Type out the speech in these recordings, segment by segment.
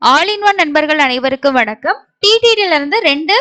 All in one நண்பர்கள் அனைவருக்கும் வணக்கம். டிடிடில இருந்து 2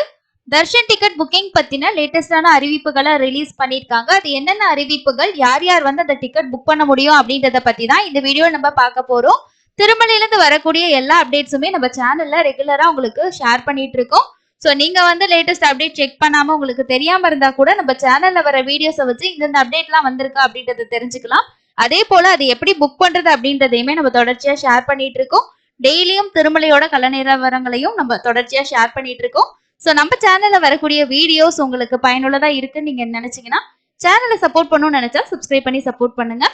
தர்ஷன் டிக்கெட் புக்கிங் பத்தின லேட்டஸ்டான அறிவிப்புகளை ரிலீஸ் பண்ணிருக்காங்க. அது என்னென்ன அறிவிப்புகள், யார் யார் வந்து அந்த டிக்கெட் புக் பண்ண முடியும் அப்படின்றத பத்தி தான் இந்த வீடியோ நம்ம பார்க்க போறோம். திருமலையில இருந்து வரக்கூடிய எல்லா அப்டேட்ஸுமே நம்ம சேனல்ல ரெகுலரா உங்களுக்கு ஷேர் பண்ணிட்டு இருக்கோம். ஸோ நீங்க வந்து லேட்டஸ்ட் அப்டேட் செக் பண்ணாம உங்களுக்கு தெரியாம இருந்தா கூட நம்ம சேனல்ல வர வீடியோஸை வச்சு இந்த அப்டேட்லாம் வந்திருக்கா அப்படின்றத தெரிஞ்சுக்கலாம். அதே போல அது எப்படி புக் பண்றது அப்படின்றதையுமே நம்ம தொடர்ச்சியா ஷேர் பண்ணிட்டு இருக்கோம். டெய்லியும் திருமலையோட கல நிலவரங்களையும் நம்ம தொடர்ச்சியா ஷேர் பண்ணிட்டு இருக்கோம். ஸோ நம்ம சேனல்ல வரக்கூடிய வீடியோஸ் உங்களுக்கு பயனுள்ளதா இருக்குன்னு நீங்க நினைச்சீங்கன்னா சேனலை சப்போர்ட் பண்ணணும்னு நினைச்சா சப்ஸ்கிரைப் பண்ணி சப்போர்ட் பண்ணுங்க.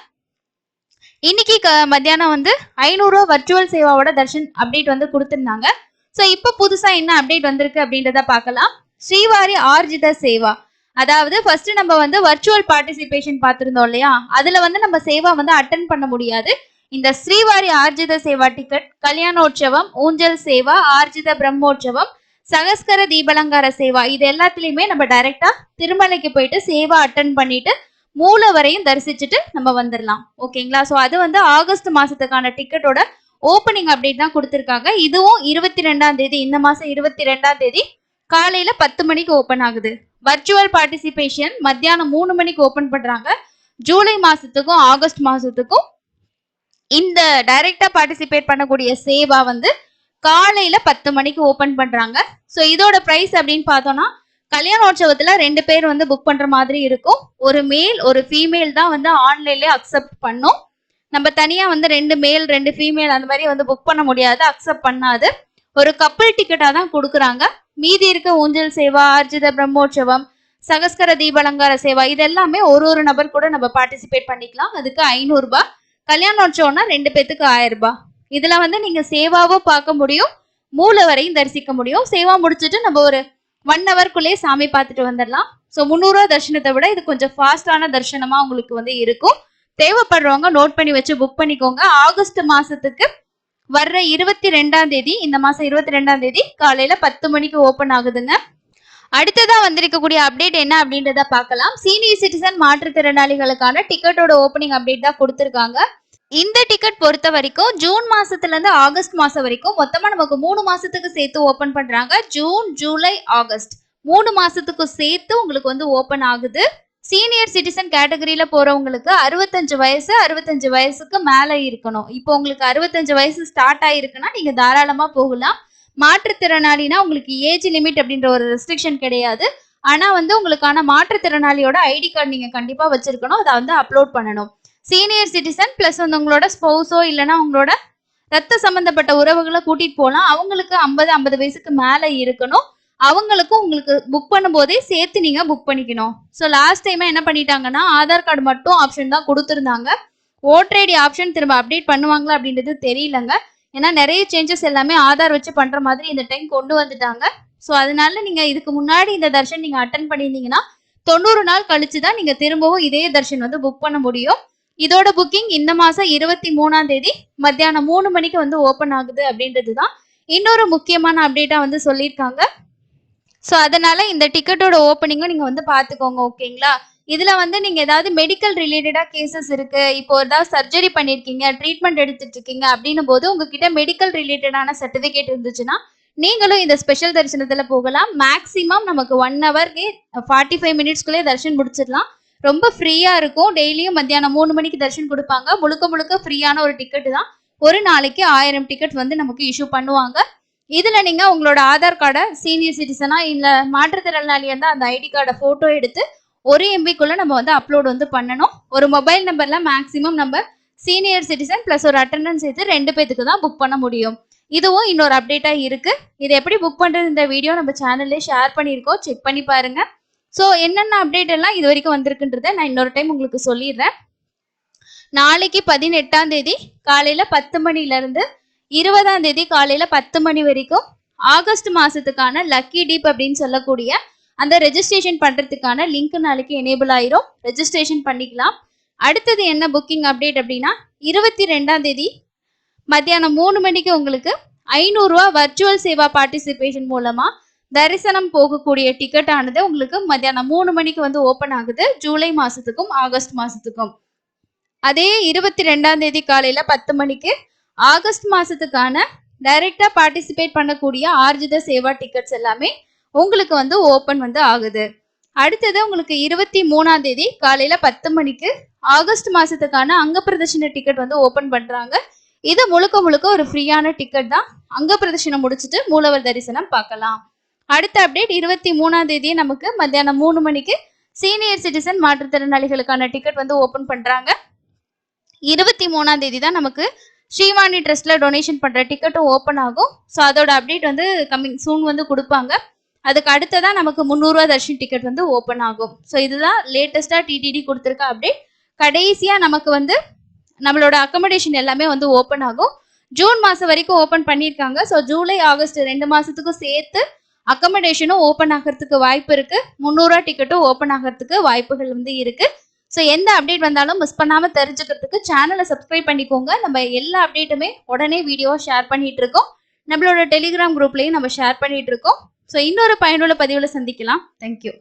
இன்னைக்கு மத்தியானம் வந்து 500 ரூபா வர்ச்சுவல் சேவாவோட தர்ஷன் அப்டேட் வந்து கொடுத்திருந்தாங்க. ஸோ இப்போ புதுசா என்ன அப்டேட் வந்திருக்கு அப்படின்றத பார்க்கலாம். ஸ்ரீவாரி ஆர்ஜித சேவா, அதாவது ஃபர்ஸ்ட் நம்ம வந்து வர்ச்சுவல் பார்ட்டிசிபேஷன் பார்த்திருந்தோம் இல்லையா, அதுல வந்து நம்ம சேவா வந்து அட்டன் பண்ண முடியாது. இந்த ஸ்ரீவாரி ஆர்ஜித சேவா டிக்கெட், கல்யாணோற்சவம், ஊஞ்சல் சேவா, ஆர்ஜித பிரம்மோற்சவம், சகஸ்கர தீபலங்கார சேவா, இது எல்லாத்துலயுமே நம்ம டைரக்டா திருமலைக்கு போயிட்டு சேவா அட்டன் பண்ணிட்டு மூல வரையும் தரிசிச்சுட்டு நம்ம வந்துடலாம். ஓகேங்களா? ஸோ அது வந்து ஆகஸ்ட் மாசத்துக்கான டிக்கெட்டோட ஓப்பனிங் அப்டேட் தான் கொடுத்துருக்காங்க. இதுவும் 22ஆம் தேதி, இந்த மாசம் 22ஆம் தேதி காலையில 10 மணிக்கு ஓப்பன் ஆகுது. வர்ச்சுவல் பார்ட்டிசிபேஷன் மத்தியானம் 3 மணிக்கு ஓப்பன் பண்றாங்க. ஜூலை மாசத்துக்கும் ஆகஸ்ட் மாசத்துக்கும் இந்த டைரக்டா பார்ட்டிசிபேட் பண்ணக்கூடிய சேவா வந்து காலையில 10 மணிக்கு ஓபன் பண்றாங்க. ஸோ இதோட பிரைஸ் அப்படின்னு பார்த்தோம்னா, கல்யாணோற்சவத்துல 2 பேர் வந்து புக் பண்ற மாதிரி இருக்கும். ஒரு மேல் ஒரு ஃபீமேல் தான் வந்து ஆன்லைன்ல அக்செப்ட் பண்ணும். நம்ம தனியா வந்து 2 மேல் 2 ஃபீமேல் அந்த மாதிரி வந்து புக் பண்ண முடியாது, அக்செப்ட் பண்ணாது. ஒரு கப்பல் டிக்கெட்டா தான் கொடுக்குறாங்க. மீதி இருக்க ஊஞ்சல் சேவா, ஆர்ஜித பிரம்மோற்சவம், சகஸ்கர தீபலங்கார சேவா, இது எல்லாமே ஒரு நபர் கூட நம்ம பார்ட்டிசிபேட் பண்ணிக்கலாம். அதுக்கு 500 ரூபாய். கல்யாணோற்சவம்னா 2 பேத்துக்கு 1000 ரூபாய். இதுல வந்து நீங்க சேவாவும் பார்க்க முடியும், மூல வரையும் தரிசிக்க முடியும். சேவா முடிச்சுட்டு நம்ம ஒரு 1 ஹவர்க்குள்ளேயே சாமி பார்த்துட்டு வந்துடலாம். ஸோ 300 ரூபா தர்ஷனத்தை விட இது கொஞ்சம் ஃபாஸ்டான தர்ஷனமா உங்களுக்கு வந்து இருக்கும். தேவைப்படுறவங்க நோட் பண்ணி வச்சு புக் பண்ணிக்கோங்க. ஆகஸ்ட் மாசத்துக்கு வர்ற 22ஆம் தேதி, இந்த மாசம் 22ஆம் தேதி காலையில 10 மணிக்கு ஓபன் ஆகுதுங்க. அடுத்ததா வந்திருக்கக்கூடிய அப்டேட் என்ன அப்படின்றத பார்க்கலாம். சீனியர் சிட்டிசன் மாற்றுத்திறனாளிகளுக்கான டிக்கெட்டோட ஓப்பனிங் அப்டேட் தான் கொடுத்திருக்காங்க. இந்த டிக்கெட் பொறுத்த வரைக்கும் ஜூன் மாசத்துல இருந்து ஆகஸ்ட் மாசம் வரைக்கும் மொத்தமா நமக்கு 3 மாசத்துக்கு சேர்த்து ஓபன் பண்றாங்க. ஜூன், ஜூலை, ஆகஸ்ட் 3 மாசத்துக்கு சேர்த்து உங்களுக்கு வந்து ஓபன் ஆகுது. சீனியர் சிட்டிசன் கேட்டகரியில போறவங்களுக்கு 65 வயசுக்கு மேல இருக்கணும். இப்போ உங்களுக்கு 65 வயசு ஸ்டார்ட் ஆயிருக்குன்னா நீங்க தாராளமா போகலாம். மாற்றுத்திறனாளினா உங்களுக்கு ஏஜ் லிமிட் அப்படின்ற ஒரு ரெஸ்ட்ரிக்ஷன் கிடையாது. ஆனா வந்து உங்களுக்கான மாற்றுத்திறனாளியோட ஐடி கார்டு நீங்க கண்டிப்பா வச்சிருக்கணும். அதை வந்து அப்லோட் பண்ணணும். சீனியர் சிட்டிசன் பிளஸ் வந்து உங்களோட ஸ்பௌஸோ இல்லைன்னா உங்களோட ரத்த சம்பந்தப்பட்ட உறவுகளை கூட்டிட்டு போகலாம். அவங்களுக்கு 50 வயசுக்கு மேல இருக்கணும். அவங்களுக்கும் உங்களுக்கு புக் பண்ணும் போதே சேர்த்து நீங்க புக் பண்ணிக்கணும். ஸோ லாஸ்ட் டைம் என்ன பண்ணிட்டாங்கன்னா, ஆதார் கார்டு மட்டும் ஆப்ஷன் தான் கொடுத்துருந்தாங்க. ஓட்டர் ஐடி ஆப்ஷன் திரும்ப அப்டேட் பண்ணுவாங்களா அப்படின்றது தெரியலங்க. ஏன்னா நிறைய சேஞ்சஸ் எல்லாமே ஆதார் வச்சு பண்ற மாதிரி இந்த டைம் கொண்டு வந்துட்டாங்க. ஸோ அதனால நீங்க இதுக்கு முன்னாடி இந்த தர்ஷன் நீங்க அட்டன் பண்ணியிருந்தீங்கன்னா 90 நாள் கழிச்சு தான் நீங்க திரும்பவும் இதே தர்ஷன் வந்து புக் பண்ண முடியும். இதோட புக்கிங் இந்த மாசம் 23ஆம் தேதி மத்தியானம் 3 மணிக்கு வந்து ஓபன் ஆகுது அப்படின்றது தான் இன்னொரு முக்கியமான அப்டேட்டா வந்து சொல்லியிருக்காங்க. ஸோ அதனால இந்த டிக்கெட்டோட ஓப்பனிங்கும் நீங்க வந்து பாத்துக்கோங்க. ஓகேங்களா? இதுல வந்து நீங்க ஏதாவது மெடிக்கல் ரிலேட்டடா கேசஸ் இருக்கு, இப்போ ஏதாவது சர்ஜரி பண்ணிருக்கீங்க, ட்ரீட்மெண்ட் எடுத்துட்டு இருக்கீங்க அப்படின்னும் போது உங்ககிட்ட மெடிக்கல் ரிலேட்டடான சர்டிபிகேட் இருந்துச்சுன்னா நீங்களும் இந்த ஸ்பெஷல் தரிசனத்துல போகலாம். மேக்சிமம் நமக்கு 1 ஹவர்க்கே 45 மினிட்ஸ்க்குள்ளே தரிசனம் முடிச்சிடலாம். ரொம்ப ஃப்ரீயா இருக்கும். டெய்லியும் மத்தியானம் 3 மணிக்கு தரிசனம் கொடுப்பாங்க. முழுக்க முழுக்க ஃப்ரீயான ஒரு டிக்கெட் தான். ஒரு நாளைக்கு 1000 டிக்கெட் வந்து நமக்கு இஷ்யூ பண்ணுவாங்க. இதுல நீங்க உங்களோட ஆதார் கார்டை, சீனியர் சிட்டிசனா இல்ல மாற்றுத்திறனாளியா இருந்தா அந்த ஐடி கார்டை போட்டோ எடுத்து 1 MB நம்ம வந்து அப்லோட் வந்து பண்ணணும். ஒரு மொபைல் நம்பர்ல மேக்சிமம் நம்ம சீனியர் சிட்டிசன் பிளஸ் ஒரு அட்டண்டன்ஸ் சேர்த்து 2 பேத்துக்கு தான் புக் பண்ண முடியும். இதுவும் இன்னொரு அப்டேட்டா இருக்கு. இது எப்படி புக் பண்றது இந்த வீடியோ நம்ம சேனல்ல ஷேர் பண்ணியிருக்கோம், செக் பண்ணி பாருங்க. ஸோ என்னென்ன அப்டேட் எல்லாம் இது வரைக்கும் வந்திருக்குன்றத நான் இன்னொரு டைம் உங்களுக்கு சொல்லிடுறேன். நாளைக்கு 18ஆம் தேதி காலையில 10 மணில இருந்து 20ஆம் தேதி காலையில 10 மணி வரைக்கும் ஆகஸ்ட் மாசத்துக்கான லக்கி டீப் அப்படின்னு சொல்லக்கூடிய அந்த ரெஜிஸ்ட்ரேஷன் பண்றதுக்கான லிங்க் நாளைக்கு எனேபிள் ஆயிரும். ரெஜிஸ்ட்ரேஷன் பண்ணிக்கலாம். அடுத்தது என்ன புக்கிங் அப்டேட் அப்படின்னா, 22ஆம் தேதி மத்தியானம் 3 மணிக்கு உங்களுக்கு 500 ரூபா வர்ச்சுவல் சேவா பார்ட்டிசிபேஷன் மூலமா தரிசனம் போகக்கூடிய டிக்கெட் ஆனது உங்களுக்கு மத்தியானம் 3 மணிக்கு வந்து ஓபன் ஆகுது. ஜூலை மாசத்துக்கும் ஆகஸ்ட் மாசத்துக்கும். அதே 22ஆம் தேதி காலையில 10 மணிக்கு ஆகஸ்ட் மாசத்துக்கான டைரக்டா பார்ட்டிசிபேட் பண்ணக்கூடிய ஆர்ஜித சேவா டிக்கெட்ஸ் எல்லாமே உங்களுக்கு வந்து ஓபன் வந்து ஆகுது. அடுத்தது உங்களுக்கு 23ஆம் தேதி காலையில 10 மணிக்கு ஆகஸ்ட் மாசத்துக்கான அங்க பிரதர்ஷன டிக்கெட் வந்து ஓபன் பண்றாங்க. இது முழுக்க முழுக்க ஒரு ஃப்ரீயான டிக்கெட் தான். அங்க பிரதர்ஷனம் முடிச்சுட்டு மூலவர் தரிசனம் பார்க்கலாம். அடுத்த அப்டேட் 23ஆம் தேதி நமக்கு மத்தியானம் 3 மணிக்கு சீனியர் சிட்டிசன் மாற்றுத்திறனாளிகளுக்கான டிக்கெட் வந்து ஓபன் பண்றாங்க. 23ஆம் தேதி தான் நமக்கு ஸ்ரீவாணி ட்ரஸ்ட்ல டொனேஷன் பண்ற டிக்கெட்டும் ஓபன் ஆகும். ஸோ அதோட அப்டேட் வந்து கம்மிங் சூன் வந்து கொடுப்பாங்க. அதுக்கு அடுத்ததான் நமக்கு 300 ரூபா தர்ஷன் டிக்கெட் வந்து ஓப்பன் ஆகும். ஸோ இதுதான் லேட்டஸ்டா டிடிடி கொடுத்துருக்க அப்டேட். கடைசியா நமக்கு வந்து நம்மளோட அக்கமடேஷன் எல்லாமே வந்து ஓப்பன் ஆகும். ஜூன் மாசம் வரைக்கும் ஓப்பன் பண்ணியிருக்காங்க. ஸோ ஜூலை ஆகஸ்ட் 2 மாசத்துக்கும் சேர்த்து அக்கமடேஷனும் ஓப்பன் ஆகிறதுக்கு வாய்ப்பு இருக்கு. 300 ரூபா டிக்கெட்டும் ஓப்பன் ஆகிறதுக்கு வாய்ப்புகள் வந்து இருக்கு. ஸோ எந்த அப்டேட் வந்தாலும் மிஸ் பண்ணாம தெரிஞ்சுக்கிறதுக்கு சேனலை சப்ஸ்கிரைப் பண்ணிக்கோங்க. நம்ம எல்லா அப்டேட்டுமே உடனே வீடியோவை ஷேர் பண்ணிட்டு இருக்கோம். நம்மளோட டெலிகிராம் குரூப்லயும் நம்ம ஷேர் பண்ணிட்டு இருக்கோம். ஸோ இன்னொரு பயனுள்ள பதிவுல சந்திக்கலாம். தேங்க்யூ.